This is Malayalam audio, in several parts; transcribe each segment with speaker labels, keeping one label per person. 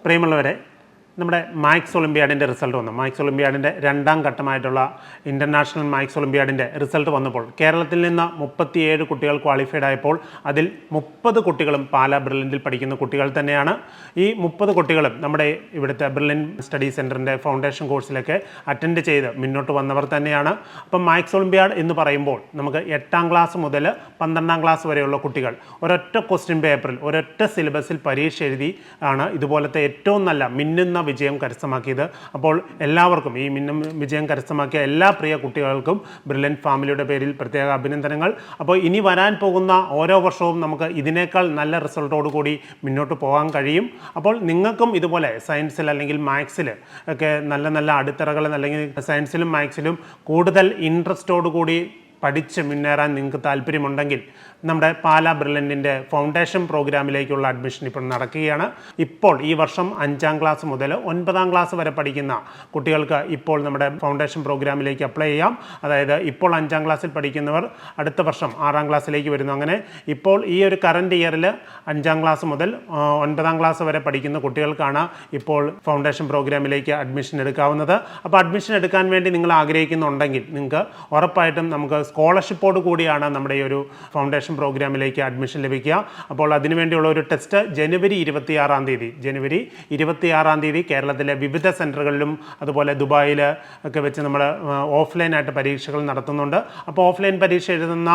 Speaker 1: പ്രിയമുള്ളവരെ, നമ്മുടെ മാത്സ് ഒളിമ്പ്യാഡിൻ്റെ റിസൾട്ട് വന്നു. മാത്സ് ഒളിമ്പ്യാഡിൻ്റെ രണ്ടാം ഘട്ടമായിട്ടുള്ള ഇൻ്റർനാഷണൽ മാത്സ് ഒളിമ്പ്യാഡിൻ്റെ റിസൾട്ട് വന്നപ്പോൾ കേരളത്തിൽ നിന്ന് 37 കുട്ടികൾ ക്വാളിഫൈഡ് ആയപ്പോൾ അതിൽ 30 കുട്ടികളും പാലാ ബ്രില്യൻറ്റിൽ പഠിക്കുന്ന കുട്ടികൾ തന്നെയാണ്. ഈ 30 കുട്ടികളും നമ്മുടെ ഇവിടുത്തെ ബ്രില്യൻ സ്റ്റഡി സെൻറ്ററിൻ്റെ ഫൗണ്ടേഷൻ കോഴ്സിലൊക്കെ അറ്റൻഡ് ചെയ്ത് മുന്നോട്ട് വന്നവർ തന്നെയാണ്. അപ്പം മാത്സ് ഒളിമ്പ്യാഡ് എന്ന് പറയുമ്പോൾ നമുക്ക് 8ാം ക്ലാസ് മുതൽ 12ാം ക്ലാസ് വരെയുള്ള കുട്ടികൾ ഒരൊറ്റ ക്വസ്റ്റ്യൻ പേപ്പറിൽ ഒരൊറ്റ സിലബസിൽ പരീക്ഷ എഴുതി ആണ് ഇതുപോലത്തെ ഏറ്റവും നല്ല മിന്നുന്ന വിജയം കരസ്ഥമാക്കിയത്. അപ്പോൾ എല്ലാവർക്കും ഈ വിജയം കരസ്ഥമാക്കിയ എല്ലാ പ്രിയ കുട്ടികൾക്കും ബ്രില്യൻറ്റ് ഫാമിലിയുടെ പേരിൽ പ്രത്യേക അഭിനന്ദനങ്ങൾ. അപ്പോൾ ഇനി വരാൻ പോകുന്ന ഓരോ വർഷവും നമുക്ക് ഇതിനേക്കാൾ നല്ല റിസൾട്ടോടു കൂടി മുന്നോട്ട് പോകാൻ കഴിയും. അപ്പോൾ നിങ്ങൾക്കും ഇതുപോലെ സയൻസിൽ അല്ലെങ്കിൽ മാത്സിൽ ഒക്കെ നല്ല നല്ല അടിത്തറകൾ അല്ലെങ്കിൽ സയൻസിലും മാത്സിലും കൂടുതൽ ഇൻട്രസ്റ്റോടു കൂടി പഠിച്ച് മുന്നേറാൻ നിങ്ങൾക്ക് താല്പര്യമുണ്ടെങ്കിൽ നമ്മുടെ പാലാ ബ്രില്യൻറ്റിൻ്റെ ഫൗണ്ടേഷൻ പ്രോഗ്രാമിലേക്കുള്ള അഡ്മിഷൻ ഇപ്പോൾ നടക്കുകയാണ്. ഇപ്പോൾ ഈ വർഷം 5ാം ക്ലാസ് മുതൽ 9ാം ക്ലാസ് വരെ പഠിക്കുന്ന കുട്ടികൾക്ക് ഇപ്പോൾ നമ്മുടെ ഫൗണ്ടേഷൻ പ്രോഗ്രാമിലേക്ക് അപ്ലൈ ചെയ്യാം. അതായത് ഇപ്പോൾ 5ാം ക്ലാസ്സിൽ പഠിക്കുന്നവർ അടുത്ത വർഷം 6ാം ക്ലാസ്സിലേക്ക് വരുന്നു. അങ്ങനെ ഇപ്പോൾ ഈ ഒരു കറൻറ്റ് ഇയറിൽ 5ാം ക്ലാസ് മുതൽ 9ാം ക്ലാസ് വരെ പഠിക്കുന്ന കുട്ടികൾക്കാണ് ഇപ്പോൾ ഫൗണ്ടേഷൻ പ്രോഗ്രാമിലേക്ക് അഡ്മിഷൻ എടുക്കാവുന്നത്. അപ്പോൾ അഡ്മിഷൻ എടുക്കാൻ വേണ്ടി നിങ്ങൾ ആഗ്രഹിക്കുന്നുണ്ടെങ്കിൽ നിങ്ങൾക്ക് ഉറപ്പായിട്ടും നമുക്ക് സ്കോളർഷിപ്പോട് കൂടിയാണ് നമ്മുടെ ഈ ഒരു ഫൗണ്ടേഷൻ പ്രോഗ്രാമിലേക്ക് അഡ്മിഷൻ ലഭിക്കുക. അപ്പോൾ അതിനുവേണ്ടിയുള്ള ഒരു ടെസ്റ്റ് ജനുവരി 26 തീയതി കേരളത്തിലെ വിവിധ സെൻറ്ററുകളിലും അതുപോലെ ദുബായിൽ ഒക്കെ വെച്ച് നമ്മൾ ഓഫ്ലൈനായിട്ട് പരീക്ഷകൾ നടത്തുന്നുണ്ട്. അപ്പോൾ ഓഫ്ലൈൻ പരീക്ഷ എഴുതുന്ന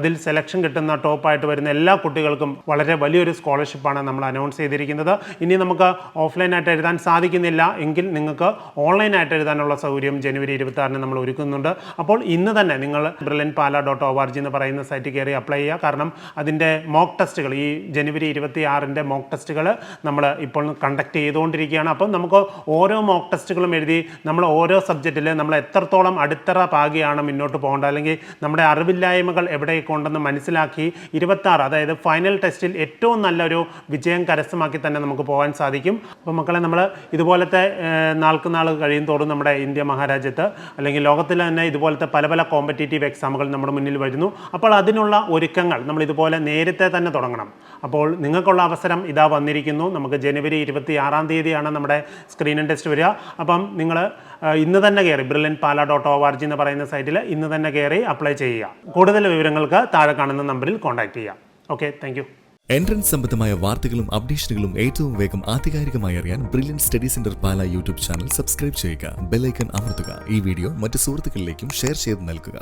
Speaker 1: അതിൽ സെലക്ഷൻ കിട്ടുന്ന ടോപ്പായിട്ട് വരുന്ന എല്ലാ കുട്ടികൾക്കും വളരെ വലിയൊരു സ്കോളർഷിപ്പാണ് നമ്മൾ അനൗൺസ് ചെയ്തിരിക്കുന്നത്. ഇനി നമുക്ക് ഓഫ്ലൈനായിട്ട് എഴുതാൻ സാധിക്കുന്നില്ല എങ്കിൽ നിങ്ങൾക്ക് ഓൺലൈനായിട്ട് എഴുതാനുള്ള സൗകര്യം ജനുവരി 26 നമ്മൾ ഒരുക്കുന്നുണ്ട്. അപ്പോൾ ഇന്ന് തന്നെ നിങ്ങൾ brilliantpala.org എന്ന് പറയുന്ന സൈറ്റിൽ കയറി അപ്ലൈ ചെയ്യുക. കാരണം അതിൻ്റെ മോക്ക് ടെസ്റ്റുകൾ ഈ ജനുവരി 26 മോക്ക് ടെസ്റ്റുകൾ നമ്മൾ ഇപ്പോൾ കണ്ടക്ട് ചെയ്തുകൊണ്ടിരിക്കുകയാണ്. അപ്പം നമുക്ക് ഓരോ മോക്ക് ടെസ്റ്റുകളും എഴുതി നമ്മൾ ഓരോ സബ്ജക്റ്റിൽ നമ്മൾ എത്രത്തോളം അടിത്തറ പാകിയാണ് മുന്നോട്ട് പോകേണ്ടത് അല്ലെങ്കിൽ നമ്മുടെ അറിവില്ലായ്മകൾ എവിടെയൊക്കെ ഉണ്ടെന്ന് മനസ്സിലാക്കി 26 അതായത് ഫൈനൽ ടെസ്റ്റിൽ ഏറ്റവും നല്ലൊരു വിജയം കരസ്ഥമാക്കി തന്നെ നമുക്ക് പോകാൻ സാധിക്കും. അപ്പോൾ മക്കളെ, നമ്മൾ ഇതുപോലത്തെ നാൾക്ക് നാൾ കഴിയും തോറും നമ്മുടെ ഇന്ത്യ മഹാരാജ്യത്ത് അല്ലെങ്കിൽ ലോകത്തിൽ തന്നെ ഇതുപോലത്തെ പല പല കോമ്പറ്റേറ്റീവ് എക്സാമുകൾ നമ്മുടെ മുന്നിൽ വരുന്നു. അപ്പോൾ അതിനുള്ള ഒരുക്കങ്ങൾ നമ്മൾ ഇതുപോലെ നേരത്തെ തന്നെ തുടങ്ങണം. അപ്പോൾ നിങ്ങൾക്കുള്ള അവസരം ഇതാ വന്നിരിക്കുന്നു. നമുക്ക് ജനുവരി 26 തീയതിയാണ് നമ്മുടെ സ്ക്രീനിങ് ടെസ്റ്റ് വരിക. അപ്പം നിങ്ങൾ ഇന്ന് തന്നെ കയറി brilliantpala.org എന്ന് പറയുന്ന സൈറ്റിൽ ഇന്ന് തന്നെ കയറി അപ്ലൈ ചെയ്യുക. കൂടുതൽ വിവരങ്ങൾക്ക് താഴെ കാണുന്ന നമ്പറിൽ കോൺടാക്ട് ചെയ്യുക. Okay, thank you.
Speaker 2: എൻട്രൻസ് സംബന്ധമായ വാർത്തകളും അപ്ഡേഷനുകളും ഏറ്റവും വേഗം ആധികാരികമായി അറിയാൻ ബ്രില്യൻ സ്റ്റഡി സെന്റർ പാല യൂട്യൂബ് ചാനൽ സബ്സ്ക്രൈബ് ചെയ്യുക. ബെൽ ഐക്കൺ അമർത്തുക. ഈ വീഡിയോ മറ്റ് സുഹൃത്തുക്കളിലേക്കും ഷെയർ ചെയ്ത് നൽകുക.